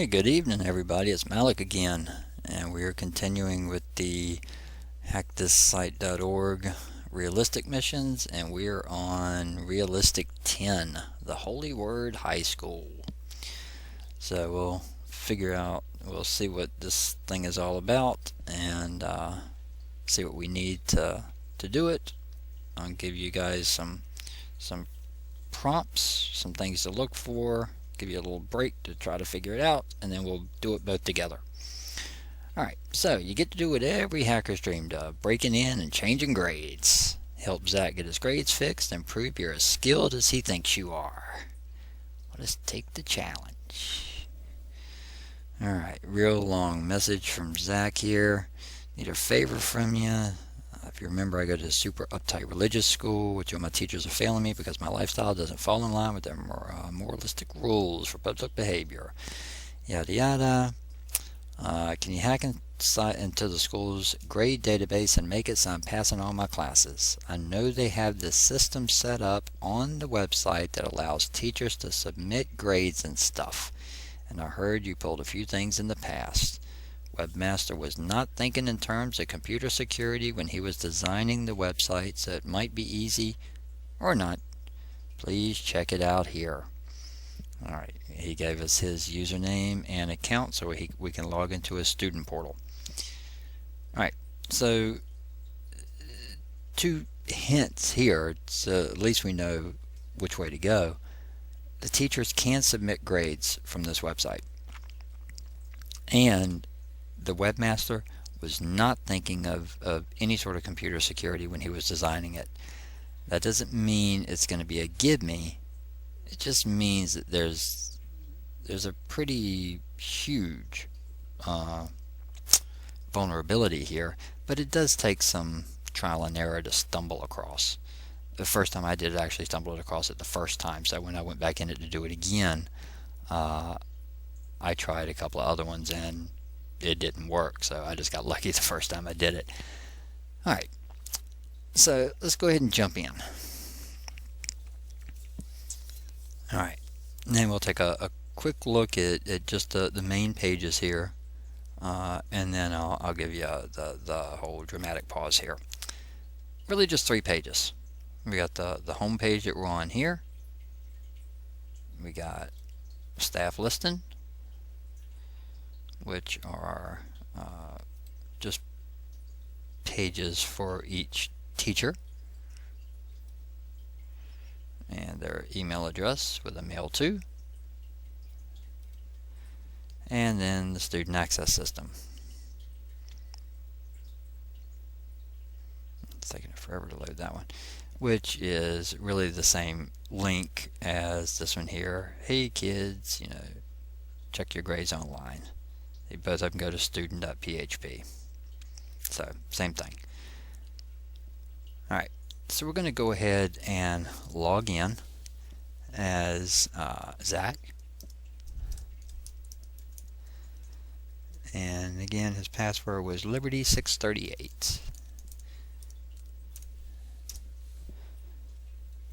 Hey, good evening, everybody. It's Malik again, and we are continuing with the HackThisSite.org realistic missions, and we're on Realistic 10, the Holy Word High School. So we'll see what this thing is all about, and see what we need to do it. I'll give you guys some prompts, some things to look for, give you a little break to try to figure it out, and then we'll do it both together. Alright, so you get to do what every hacker's dreamed of, breaking in and changing grades. Help Zach get his grades fixed and prove you're as skilled as he thinks you are. Let us take the challenge. Alright, real long message from Zach here. Need a favor from you. If you remember, I go to a super uptight religious school, which my teachers are failing me because my lifestyle doesn't fall in line with their moralistic rules for public behavior. Yada yada. Can you hack into the school's grade database and make it so I'm passing all my classes? I know they have this system set up on the website that allows teachers to submit grades and stuff. And I heard you pulled a few things in the past. Webmaster was not thinking in terms of computer security when he was designing the website, so it might be easy or not. Please check it out here. Alright, he gave us his username and account so we can log into his student portal. Alright, so 2 hints here, so at least we know which way to go. The teachers can submit grades from this website. And the webmaster was not thinking of any sort of computer security when he was designing it. That doesn't mean it's going to be a give me. It just means that there's a pretty huge vulnerability here, but it does take some trial and error to stumble across. The first time I did it, I actually stumbled across it the first time, so when I went back in it to do it again, I tried a couple of other ones and it didn't work, so I just got lucky the first time I did it. Alright, so let's go ahead and jump in. Alright, and then we'll take a quick look at just the main pages here, and then I'll give you the whole dramatic pause here. Really just 3 pages. We got the home page that we're on here. We got staff listing, which are just pages for each teacher and their email address with a mail to, and then the student access system. It's taking forever to load that one, which is really the same link as this one here. Hey kids, check your grades online. Both of them go to student.php. So, same thing. Alright, so we're going to go ahead and log in as Zach. And again, his password was Liberty638.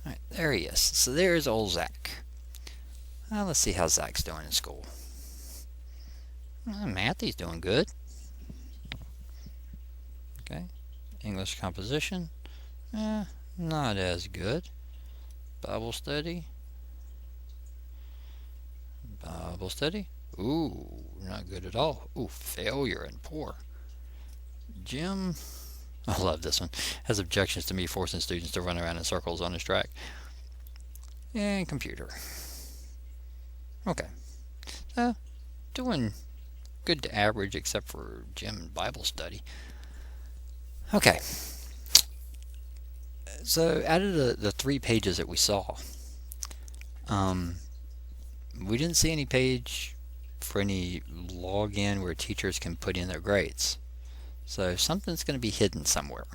Alright, there he is. So there's old Zach. Well, let's see how Zach's doing in school. Math, he's doing good. Okay. English composition, not as good. Bible study. Ooh, not good at all. Ooh, failure and poor. Jim, I love this one. Has objections to me forcing students to run around in circles on his track. And computer. Okay. Doing good to average except for gym and Bible study. Okay. So out of the 3 pages that we saw, we didn't see any page for any login where teachers can put in their grades. So something's going to be hidden somewhere.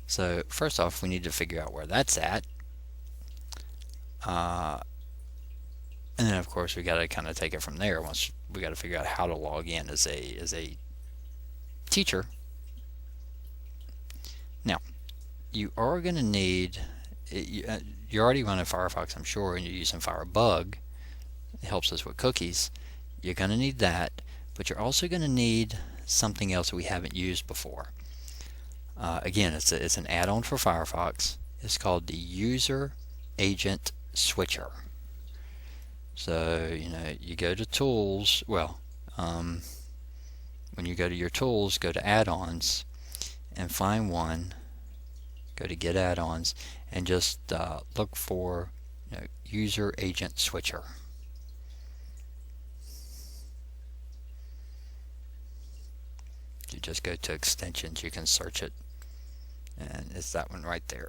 So first off, we need to figure out where that's at. And then of course we got to kind of take it from there. Once we got to figure out how to log in as a teacher. Now, you are going to need, you're already running Firefox, I'm sure, and you're using Firebug. It helps us with cookies. you're going to need that, but you're also going to need something else that we haven't used before. Again, it's an add-on for Firefox. It's called the User Agent Switcher. So, you go to Tools, when you go to your Tools, go to Add-ons, and find one, go to Get Add-ons, and just look for User Agent Switcher. You just go to Extensions, you can search it, and it's that one right there.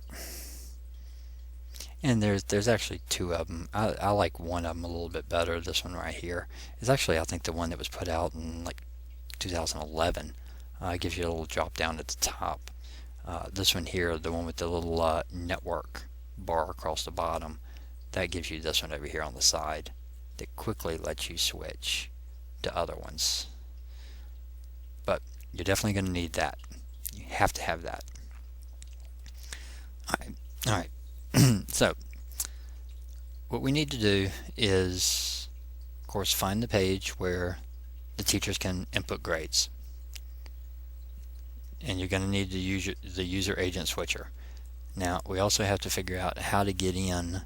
And there's actually two of them. I like one of them a little bit better. This one right here is actually, I think, the one that was put out in like 2011. It gives you a little drop down at the top. This one here, the one with the little network bar across the bottom, that gives you this one over here on the side that quickly lets you switch to other ones. But you're definitely going to need that. You have to have that. All right. So what we need to do is, of course, find the page where the teachers can input grades. And you're going to need to use the User Agent Switcher. Now, we also have to figure out how to get in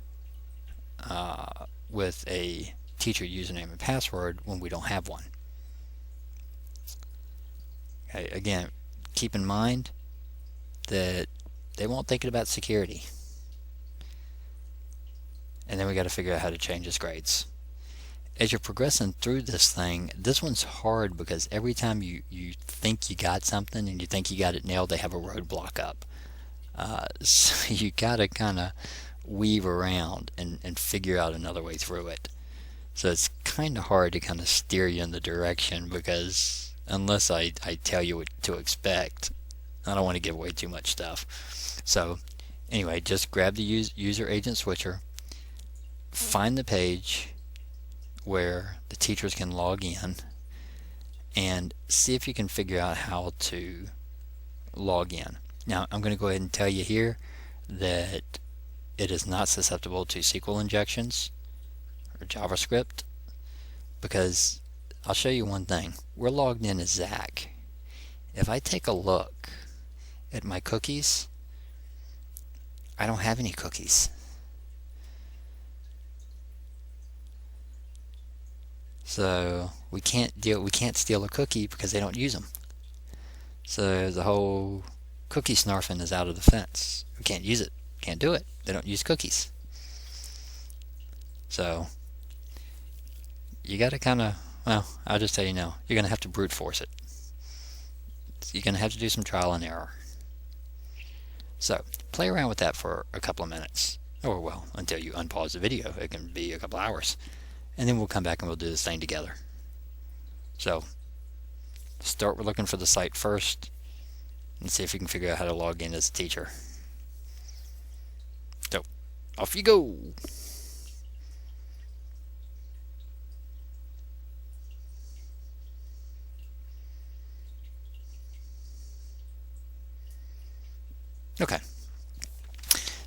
with a teacher username and password when we don't have one. Okay, again, keep in mind that they won't think about security. And then we got to figure out how to change his grades. As you're progressing through this thing, this one's hard because every time you think you got something and you think you got it nailed, they have a roadblock up. So you got to kind of weave around and figure out another way through it. So it's kind of hard to kind of steer you in the direction, because unless I tell you what to expect, I don't want to give away too much stuff. So anyway, just grab the User Agent Switcher, find the page where the teachers can log in, and see if you can figure out how to log in. Now, I'm going to go ahead and tell you here that it is not susceptible to SQL injections or JavaScript, because I'll show you one thing. We're logged in as Zach. If I take a look at my cookies, I don't have any cookies. So we can't steal a cookie because they don't use them. So the whole cookie snarfing is out of the fence. We can't use it. Can't do it. They don't use cookies. So you got to kind of, I'll just tell you now, you're going to have to brute force it. You're going to have to do some trial and error. So play around with that for a couple of minutes, or until you unpause the video. It can be a couple hours. And then we'll come back and we'll do this thing together. So start with looking for the site first and see if you can figure out how to log in as a teacher. So off you go. Okay.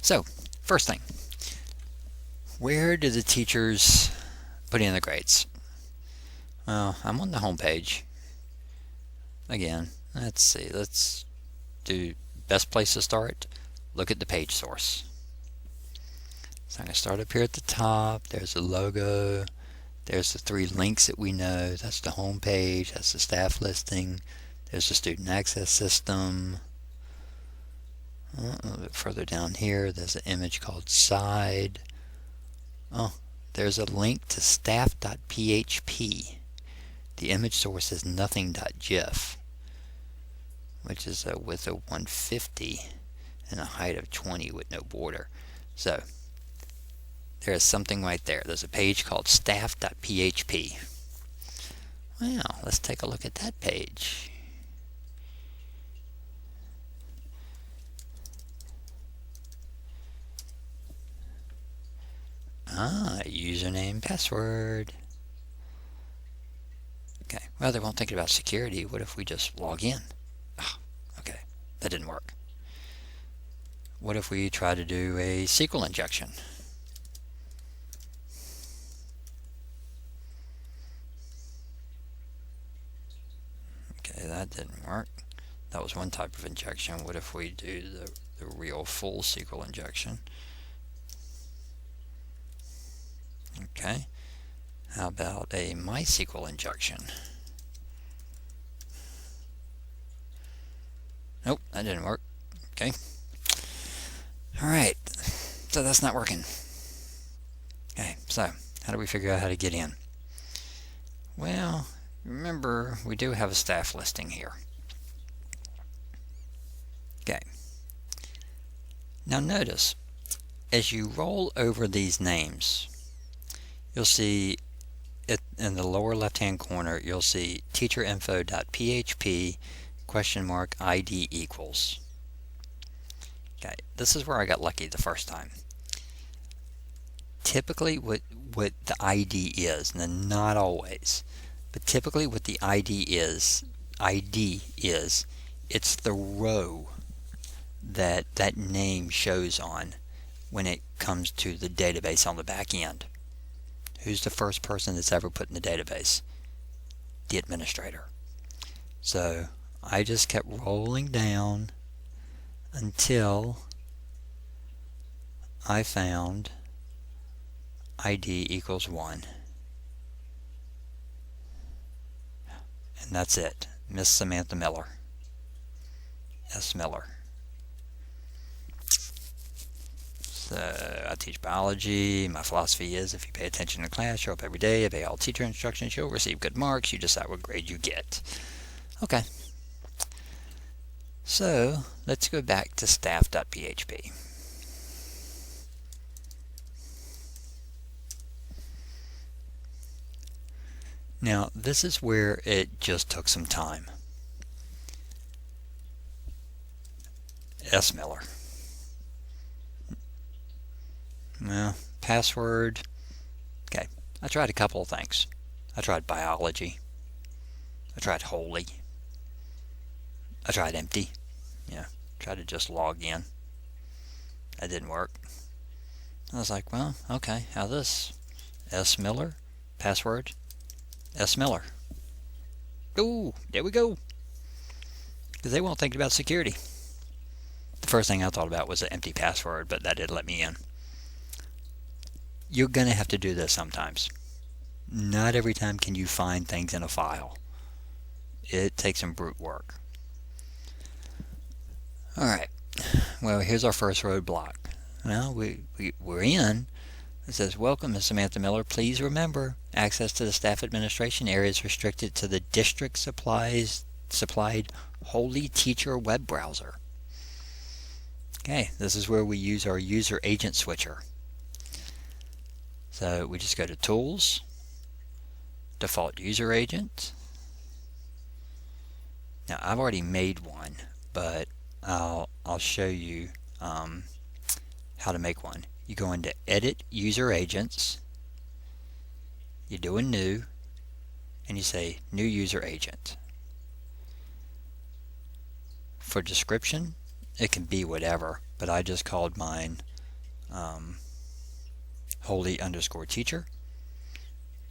So first thing, where do the teachers put in the grades? Well, I'm on the home page. Again, let's see. Let's do best place to start. Look at the page source. So I'm going to start up here at the top. There's the logo. There's the 3 links that we know. That's the home page. That's the staff listing. There's the student access system. A little bit further down here, there's an image called side. Oh, there's a link to staff.php. The image source is nothing.gif, which is a width of 150 and a height of 20 with no border. So there is something right there. There's a page called staff.php. Well, let's take a look at that page. Username, password. Okay, well, they won't think about security. What if we just log in? Oh, okay, that didn't work. What if we try to do a SQL injection? that didn't work. That was one type of injection. What if we do the real full SQL injection? Okay. How about a MySQL injection? Nope, that didn't work. Okay. Alright, so that's not working. Okay, so how do we figure out how to get in? Well, remember, we do have a staff listing here. Okay. Now notice, as you roll over these names, you'll see it in the lower left-hand corner, you'll see teacherinfo.php $ID equals. Okay, this is where I got lucky the first time. Typically what the ID is, and not always, but typically what the ID is, it's the row that name shows on when it comes to the database on the back end. Who's the first person that's ever put in the database? The administrator. So I just kept rolling down until I found ID equals 1. And that's it. Miss Samantha Miller. S. Miller. So I teach biology. My philosophy is if you pay attention in class, show up every day, obey all teacher instructions, you'll receive good marks. You decide what grade you get. Okay. So let's go back to staff.php. Now this is where it just took some time. S. Miller. Well, password. Okay, I tried a couple of things. I tried biology. I tried holy. I tried empty. Yeah, tried to just log in. That didn't work. I was like, well, okay, how this? S. Miller, password, S. Miller. Ooh, there we go. Because they won't think about security. The first thing I thought about was an empty password, but that didn't let me in. You're going to have to do this sometimes. Not every time can you find things in a file. It takes some brute work. Alright, well, here's our first roadblock. Well, we're in. It says, welcome, Ms. Samantha Miller. Please remember, access to the staff administration area is restricted to the district supplied Holy Teacher web browser. Okay, this is where we use our user agent switcher. So we just go to Tools, Default User Agent. Now I've already made one, but I'll show you how to make one. You go into Edit User Agents, you do a New, and you say New User Agent. For description, it can be whatever, but I just called mine holy_teacher,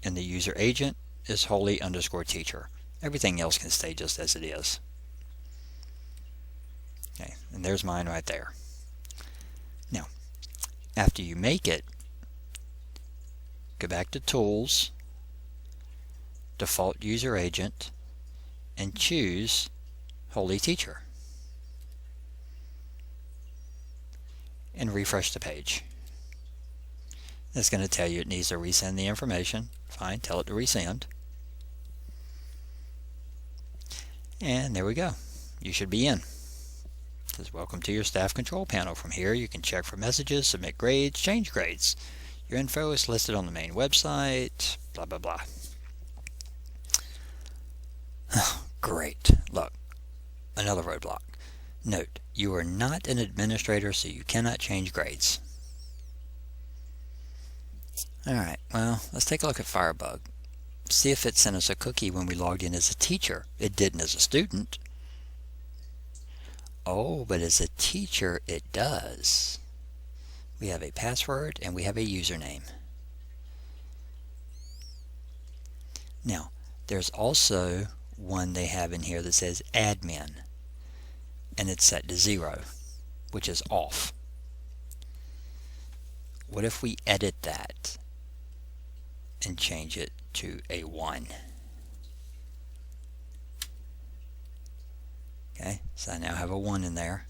and the user agent is holy_teacher. Everything else can stay just as it is. Okay, and there's mine right there. Now, after you make it, go back to Tools, Default User Agent, and choose Holy Teacher. And refresh the page. It's going to tell you it needs to resend the information. Fine, tell it to resend. And there we go. You should be in. It says, welcome to your staff control panel. From here you can check for messages, submit grades, change grades. Your info is listed on the main website, blah blah blah. Great. Look, another roadblock. Note, you are not an administrator, so you cannot change grades. Alright, well, let's take a look at Firebug. See if it sent us a cookie when we logged in as a teacher. It didn't as a student. Oh, but as a teacher, it does. We have a password and we have a username. Now, there's also one they have in here that says admin, and it's set to 0, which is off. What if we edit that and change it to a 1? Okay, so I now have a 1 in there.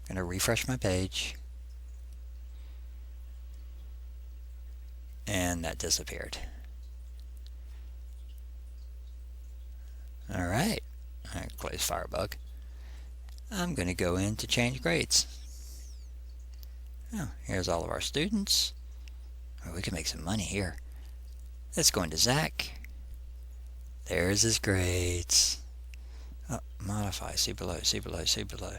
I'm going to refresh my page, and that disappeared. Alright, close Firebug. I'm going to go in to change grades. Oh, here's all of our students. Oh, we can make some money here. Let's go into Zach. There's his grades. Oh, modify, see below, see below, see below.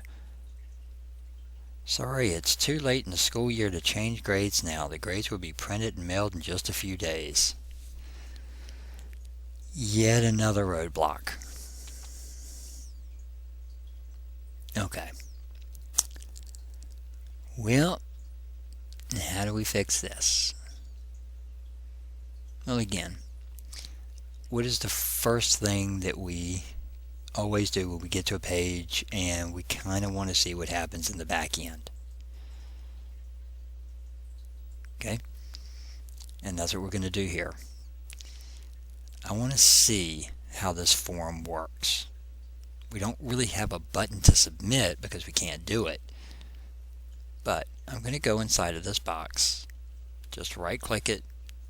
Sorry, it's too late in the school year to change grades now. The grades will be printed and mailed in just a few days. Yet another roadblock. Okay. Well, how do we fix this? Well, again, what is the first thing that we always do when we get to a page and we kind of want to see what happens in the back end? Okay, and that's what we're going to do here. I want to see how this form works. We don't really have a button to submit because we can't do it, but I'm going to go inside of this box, just right click it,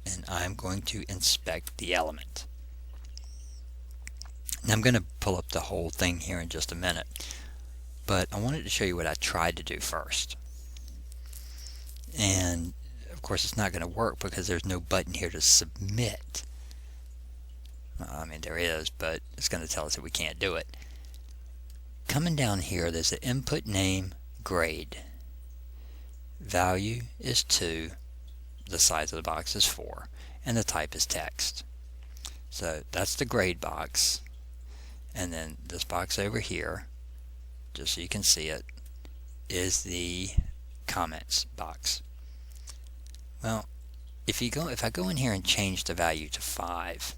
and I'm going to inspect the element. Now I'm going to pull up the whole thing here in just a minute, but I wanted to show you what I tried to do first. And of course it's not going to work because there's no button here to submit. I mean, there is, but it's going to tell us that we can't do it. Coming down here, there's an input name, grade. Value is 2, the size of the box is 4, and the type is text. So that's the grade box. And then this box over here, just so you can see it, is the comments box. Well, if I go in here and change the value to 5,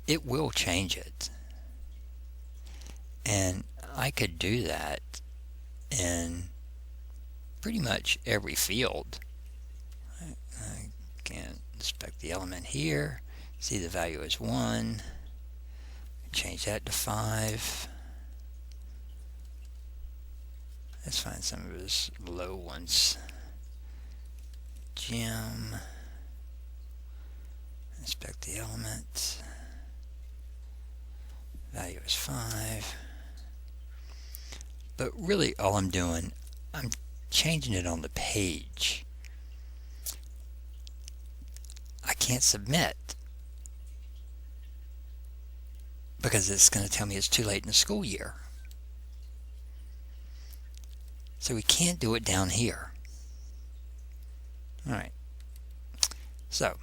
it will change it. And I could do that in pretty much every field. I can inspect the element here, see the value is 1, change that to 5. Let's find some of his low ones. Jim, inspect the element, value is 5. But really all I'm doing, I'm changing it on the page. I can't submit because it's going to tell me it's too late in the school year. So we can't do it down here. Alright, so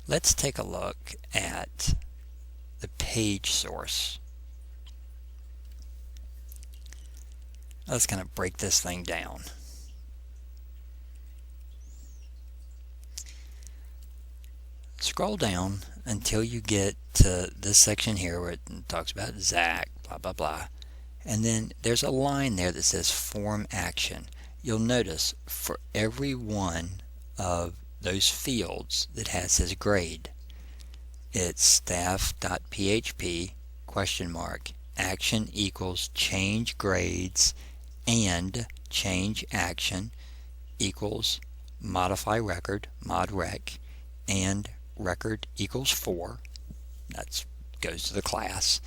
let's take a look at the page source. Let's kind of break this thing down. Scroll down until you get to this section here where it talks about Zach, blah blah blah, and then there's a line there that says form action. You'll notice for every one of those fields that has grade, it's staff.php action equals change grades and change action equals modify record mod rec and record equals 4, that goes to the class,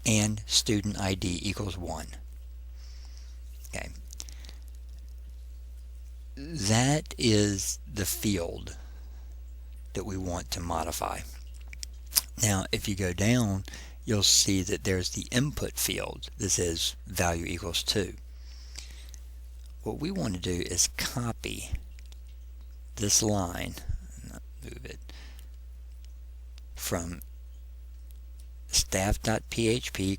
and student ID equals 1. Okay, that is the field that we want to modify. Now if you go down, you'll see that there's the input field that says value equals 2. What we want to do is copy this line, move it, from staff.php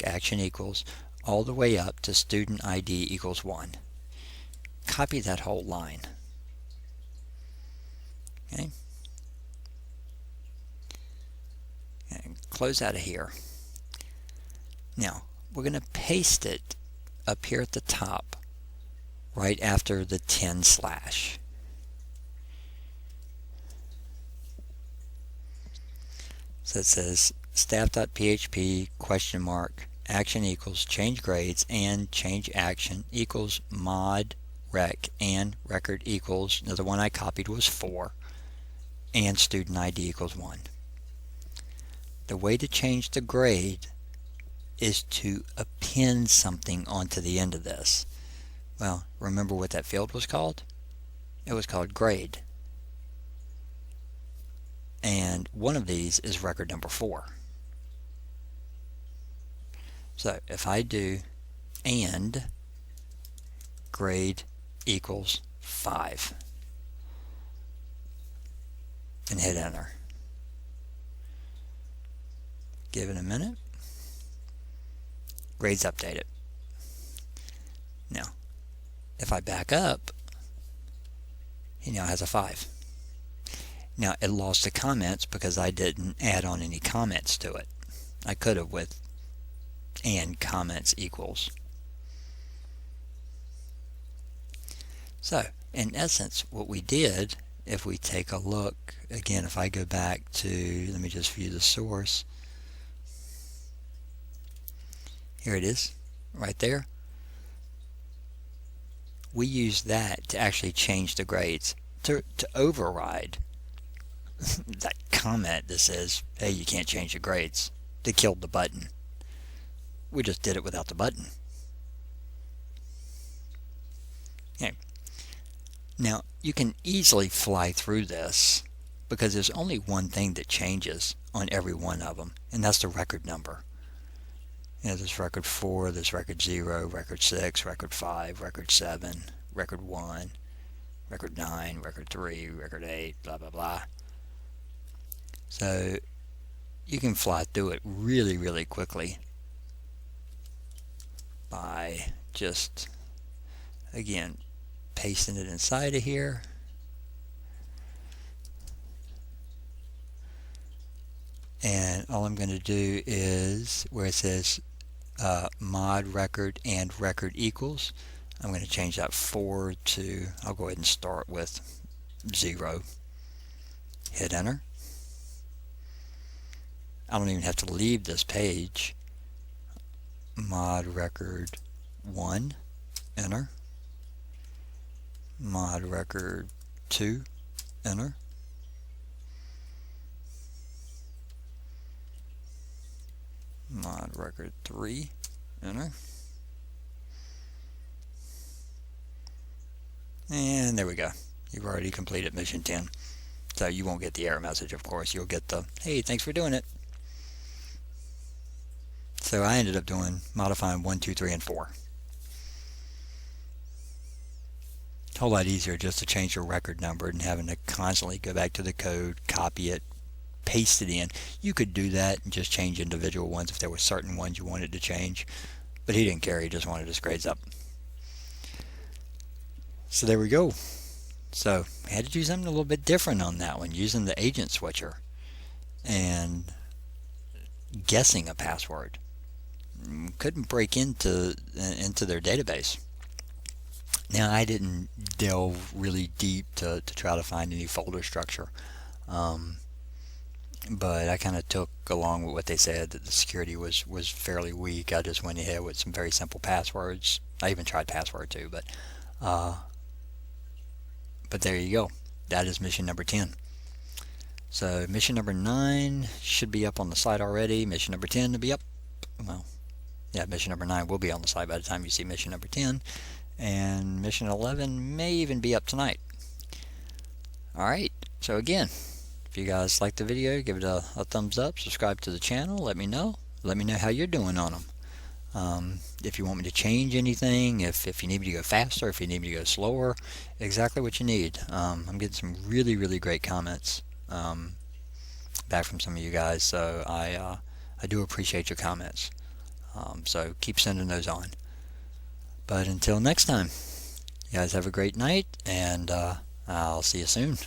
action equals all the way up to student ID equals 1. Copy that whole line. Okay. close out of here. Now, we're going to paste it up here at the top, right after the 10 slash. So it says staff.php question mark action equals change grades and change action equals mod rec and record equals, now the one I copied was 4, and student ID equals 1. The way to change the grade is to append something onto the end of this. Well, remember what that field was called? It was called grade. And one of these is record number 4. So if I do and grade equals 5 and hit enter. Give it a minute. Grades updated. Now, if I back up, he now has a 5. Now, it lost the comments because I didn't add on any comments to it. I could have with and comments equals. So, in essence, what we did, if we take a look, again, if I go back to, let me just view the source. Here it is, right there. We use that to actually change the grades, to override that comment that says, hey, you can't change your grades. They killed the button. We just did it without the button. Okay. Now, you can easily fly through this because there's only one thing that changes on every one of them, and that's the record number. You know, there's record 4, there's record 0, record 6, record 5, record 7, record 1, record 9, record 3, record 8, blah, blah, blah. So you can fly through it really, really quickly by just, again, pasting it inside of here. And all I'm going to do is, where it says mod record and record equals, I'm going to change that 4 to, I'll go ahead and start with 0. Hit enter. I don't even have to leave this page. Mod record 1, enter. Mod record 2, enter. Mod record 3, enter. And there we go. You've already completed mission 10. So you won't get the error message, of course. You'll get the, hey, thanks for doing it. So I ended up modifying 1, 2, 3, and 4. A whole lot easier just to change your record number and having to constantly go back to the code, copy it, paste it in. You could do that and just change individual ones if there were certain ones you wanted to change. But he didn't care, he just wanted his grades up. So there we go. So I had to do something a little bit different on that one, using the agent switcher and guessing a password. Couldn't break into their database. Now, I didn't delve really deep to try to find any folder structure, but I kind of took along with what they said, that the security was fairly weak. I just went ahead with some very simple passwords. I even tried password too, but there you go. That is mission number 10. So mission number 9 should be up on the site already. Mission number 10 will be up. Well, yeah, mission number 9 will be on the site by the time you see mission number 10. And mission 11 may even be up tonight. Alright, so again, if you guys like the video, give it a thumbs up, subscribe to the channel, let me know how you're doing on them. If you want me to change anything, if you need me to go faster, if you need me to go slower, exactly what you need. I'm getting some really, really great comments back from some of you guys, so I do appreciate your comments. So keep sending those on. But until next time, you guys have a great night, and I'll see you soon.